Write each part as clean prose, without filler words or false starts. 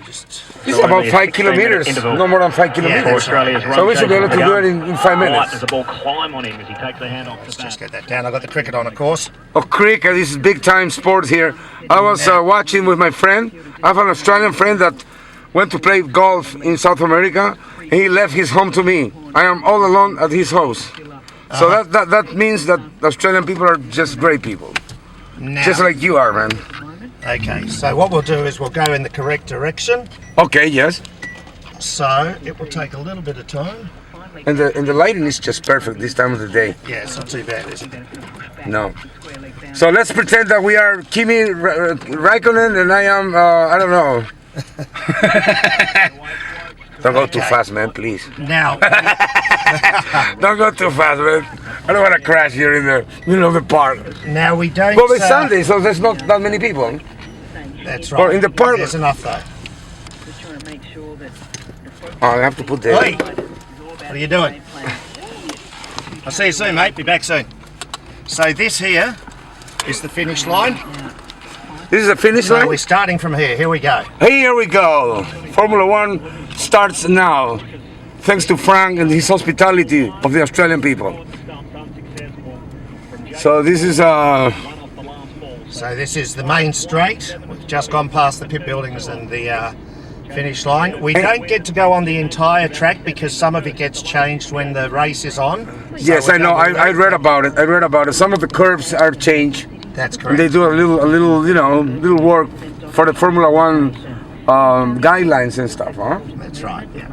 It's about 5 kilometers, no more than 5 kilometers. So we should be able to do it in 5 minutes. There's a ball climb on him as he takes the hand off the bat. Just get that down. I've got the cricket on, of course. Oh, cricket, this is big time sport here. I was watching with my friend. I have an Australian friend that went to play golf in South America, and he left his home to me. I am all alone at his house. So that means that Australian people are just great people. Now, Just like you are, man. okay, so what we'll do is we'll go in the correct direction. Okay, yes. So it will take a little bit of time. And the lighting is just perfect this time of the day. Yeah, it's not too bad, is it? No. So let's pretend that we are Kimi Raikkonen and I am, I don't know. Don't go too fast, man, please. Now, Don't go too fast, man. I don't want to crash here in the middle of the park. now we don't. Well, it's Sunday, so there's not that many people. That's Or right. in the park. There's enough though. Oh, I have to put the... Hey, what are you doing? I'll see you soon, mate. Be back soon. So this here is the finish line. This is the finish So line? we're starting from here. Here we go. Here we go. Formula One starts now. Thanks to Frank and his hospitality of the Australian people. So this is So this is the main straight. We've just gone past the pit buildings and the finish line. We don't get to go on the entire track because some of it gets changed when the race is on. So yes, we're I know. going to I read about it. I read about it. Some of the curves are changed. That's And correct. they do a little, you know, little work for the Formula One guidelines and stuff, huh? That's right. Yeah.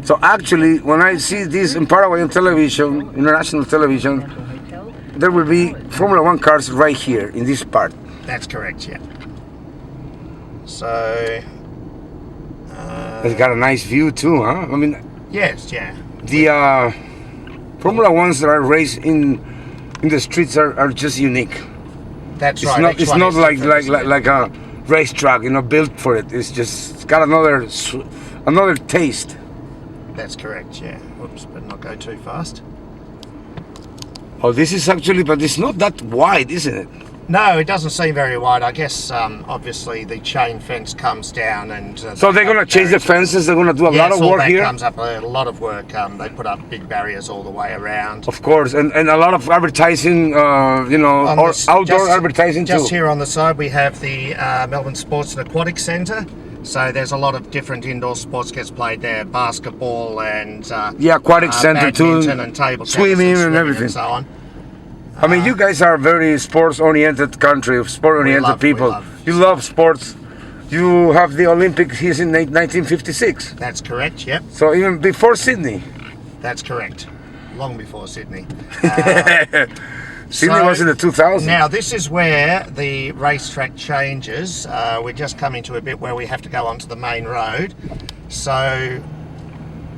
So actually, when I see this in Paraguayan television, international television, there will be Formula One cars right here in this part. That's correct. Yeah. So. It's got a nice view too, huh? I mean, Yes. Yeah. the Formula Ones that are raced in the streets are just unique. That's It's right. not Each it's one not is like different, like a racetrack, you know, built for it. It's just it's got another taste. That's correct. Yeah. Whoops. Better not go too fast. Oh, this is actually, but it's not that wide, isn't it? No, it doesn't seem very wide. I guess obviously the chain fence comes down and. So they're gonna change the fences. They're gonna do a lot of all work that here. comes up a lot of work. They put up big barriers all the way around. Of course, and a lot of advertising, you know, On or this- outdoor just- advertising Just too. here on the side, we have the Melbourne Sports and Aquatic Centre. So there's a lot of different indoor sports gets played there, basketball and Yeah, aquatic center too, badminton and table tennis swimming and everything. and so on. I mean, you guys are a very sports-oriented country, sport-oriented we people. love- You love sports. You have the Olympics here in 1956. That's correct. Yep, So even before Sydney. that's correct. Long before Sydney. Sydney So, was in the 2000s. Now this is where the racetrack changes. We're just coming to a bit where we have to go onto the main road. So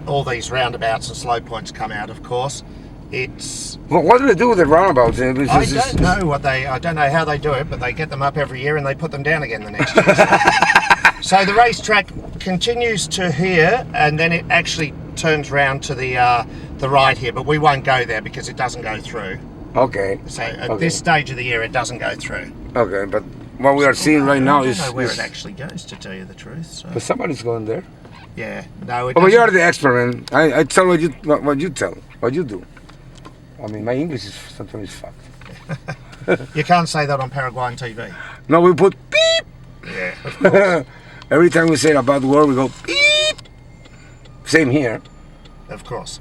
all these roundabouts and slow points come out, of course. It's What do they do with the roundabouts? I don't know I don't know how they do it, but they get them up every year and they put them down again the next year. So the racetrack continues to here, and then it actually turns round to the right here, but we won't go there because it doesn't go through. Okay. So at this stage of the year, it doesn't go through. Okay, but what we are seeing right now I don't is. know where it actually goes, to tell you the truth. So. But somebody's going there. Yeah, no, it Oh, but you doesn't. are the expert, man. I tell what you tell, what you do. I mean, my English is sometimes fucked. You can't say that on Paraguayan TV. No, we put beep. Yeah, of course. Every time we say a bad word, we go beep. Same here. Of course.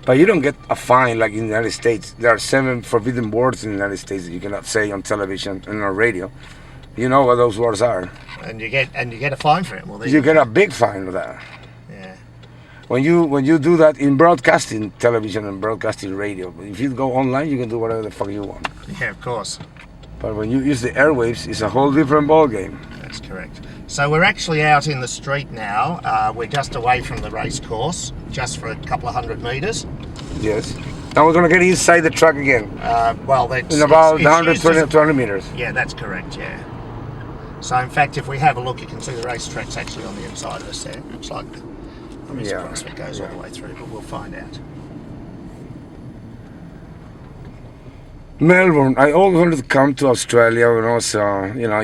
But you don't get a fine like in the United States. There are 7 forbidden words in the United States that you cannot say on television and on radio. You know what those words are. And you get a fine for it. Well, there You get a big fine for that. Yeah. When you do that in broadcasting television and broadcasting radio, if you go online, you can do whatever the fuck you want. Yeah, of course. But when you use the airwaves, it's a whole different ball game. That's correct. So we're actually out in the street now. We're just away from the race course, just for a couple of 100 metres. Yes. Now we're gonna get inside the track again Well, that's in about it's used 120 as- 200 meters. Yeah, that's correct. Yeah. So in fact, if we have a look, you can see the racetrack's actually on the inside of us there. Looks like. I'm surprised if it goes all the way through, but we'll find out. Melbourne. I always wanted to come to Australia when I was,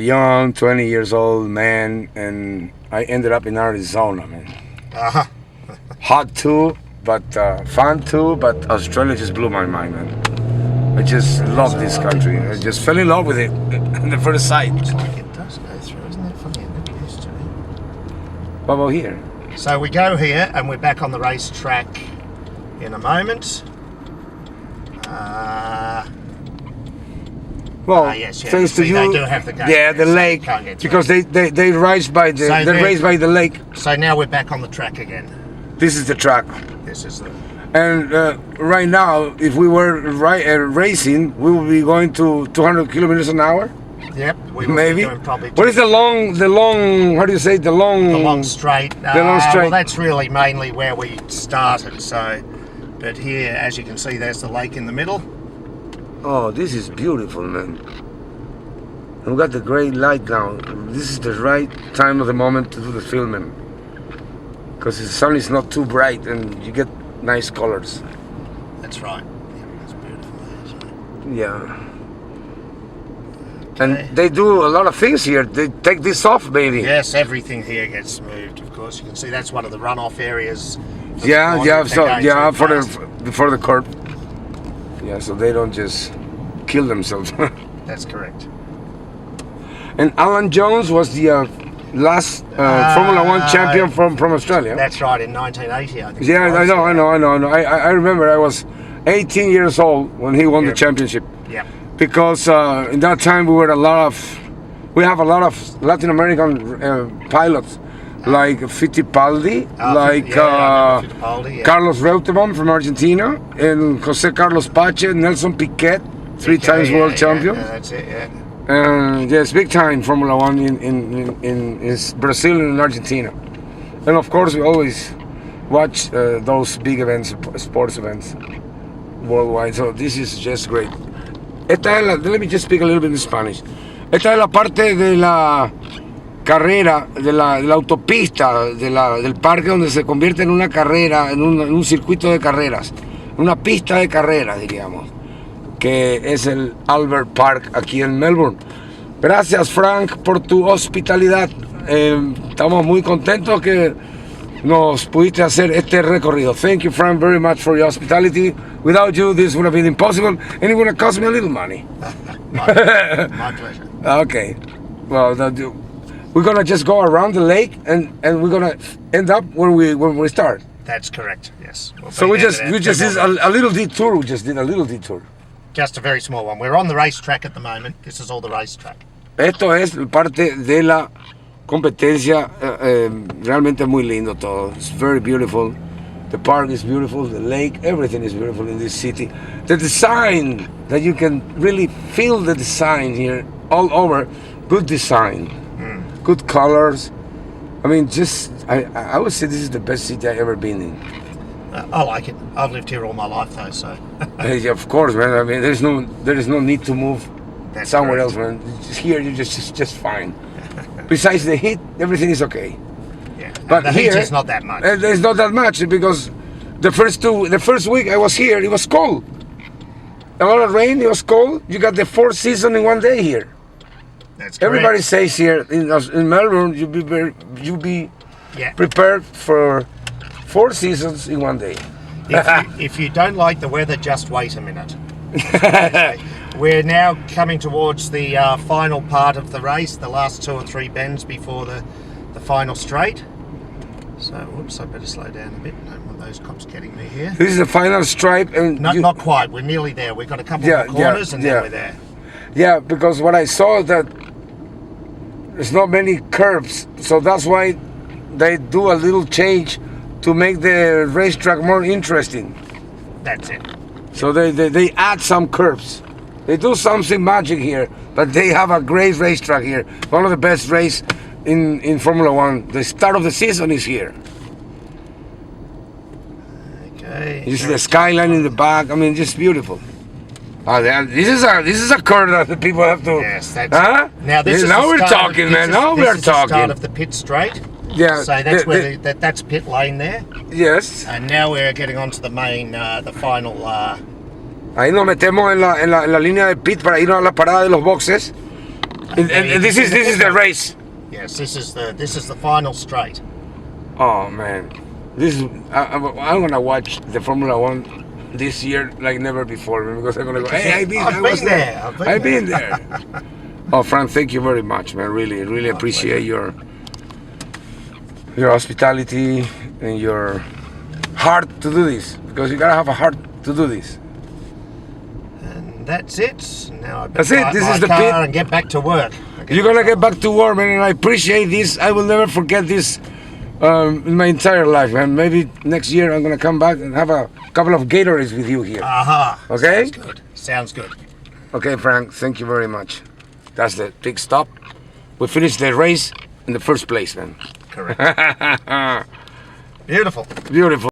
young, 20 years old man, and I ended up in Arizona, man. Uh-huh. Hot too, but fun too. But Australia just blew my mind, man. I just love this country. I just fell in love with it at the first sight. Looks like it does go through, isn't it? Funny, I'm not used to it. What about here? So we go here, and we're back on the racetrack in a moment. Well, yes, yeah. thanks to See, you. they do have the gate yeah, there, the so lake, you can't get through. because they race by the So they race by the lake. So now we're back on the track again. This is the track, This is the. and right now, if we were racing, we would be going to 200 kilometers an hour, Yep. We will maybe. Be doing probably What is the long? How do you say the long? the long straight? The long straight. Well, that's really mainly where we started. So, but here, as you can see, there's the lake in the middle. Oh, this is beautiful, man. And we got the great light now. This is the right time of the moment to do the filming, because the sun is not too bright and you get nice colors. That's right. Yeah, that's beautiful. Isn't it? Yeah. And they do a lot of things here. They take this off, baby. Yes, everything here gets moved. Of course, you can see that's one of the runoff areas. for the Yeah, corner yeah. if they're So going yeah, too for fast. before the curb. Yeah, so they don't just kill themselves. That's correct. And Alan Jones was the last Formula One champion from Australia. That's right, in 1980, I think. Yeah, it I was. know. I remember I was 18 years old when he won the Yeah. championship, Yeah. because in that time we have a lot of Latin American pilots, like Fittipaldi, like I remember Fittipaldi, yeah. Carlos Reutemann from Argentina, and Jose Carlos Pache, Nelson Piquet, three times world champion. Yeah, that's it, yeah. Yes, big time Formula One in Brazil and in Argentina, and of course we always watch those big events, sports events worldwide. So this is just great. Let me just speak a little bit in Spanish. Esta es la parte de la carrera, de la autopista, del parque donde se convierte en una carrera, en un circuito de carreras, una pista de carreras, diríamos, que es el Albert Park aquí en Melbourne. Gracias, Frank, por tu hospitalidad. Estamos muy contentos que nos pudiste hacer este recorrido. Thank you, Frank, very much for your hospitality. Without you, this would have been impossible, and it would have cost me a little money. My pleasure. Okay. Well, we're gonna just go around the lake, and we're gonna end up when we start. That's correct, yes. We'll So be we there just within did 2 more minutes. a little detour. We just did a little detour. Just a very small one. We're on the racetrack at the moment. This is all the racetrack. Esto es parte de la competencia. Realmente muy lindo todo. It's very beautiful. The park is beautiful. The lake, everything is beautiful in this city. The design, that you can really feel the design here all over. Good design, good colors. I mean, I would say this is the best city I've ever been in. I like it. I've lived here all my life, though, so. Yeah, of course, man. I mean, there is no need to move That's somewhere correct. else, man. Just here, you're just fine. Besides the heat, everything is okay. Yeah. But the here, heat is not that much. There's not that much, because the first week I was here, it was cold. A lot of rain, it was cold. You got the 4th season in one day here. That's correct. Everybody says here in Melbourne, you be Yeah. prepared for 4 seasons in one day. If you don't like the weather, just wait a minute. We're now coming towards the final part of the race, the last 2 or 3 bends before the final straight. So, whoops, I better slow down a bit. Don't want those cops getting me here. This is the final stripe, and Not quite, we're nearly there. We've got a couple Yeah, of corners and yeah. then we're there. yeah, because what I saw that there's not many curves, so that's why they do a little change to make the racetrack more interesting. That's it. So they add some curves. They do something magic here, but they have a great racetrack here. One of the best race in Formula One. The start of the season is here. Okay. You see the skyline in the back. I mean, just beautiful. This is a curve that the people have to. Yes, that's Huh? Now this is now the we're start talking, of, man. this is- Now this we're is the start talking. of the pit straight. Yeah. So that's where that's pit lane there, Yes. and now we're getting onto the main, the final Ahí nos metemos en la línea de pit para ir a la parada de los boxes. And this is the race. Yes, this is the final straight. Oh man, I'm gonna watch the Formula One this year like never before, man, because I'm gonna go. Hey, I've been there. I've been there. Oh, Frank, thank you very much, man. Really appreciate your hospitality and your heart to do this, because you gotta have a heart to do this. And that's it. Now I That's better it. park This my is the car pit. and get back to work. You're gonna get back to work, man, and I appreciate this. I will never forget this in my entire life, man. Maybe next year I'm gonna come back and have a couple of Gatorades with you here. Aha. Okay? Sounds good. Sounds good. Okay, Frank, thank you very much. That's the big stop. We finished the race in the first place, man. Correct. Beautiful. Beautiful.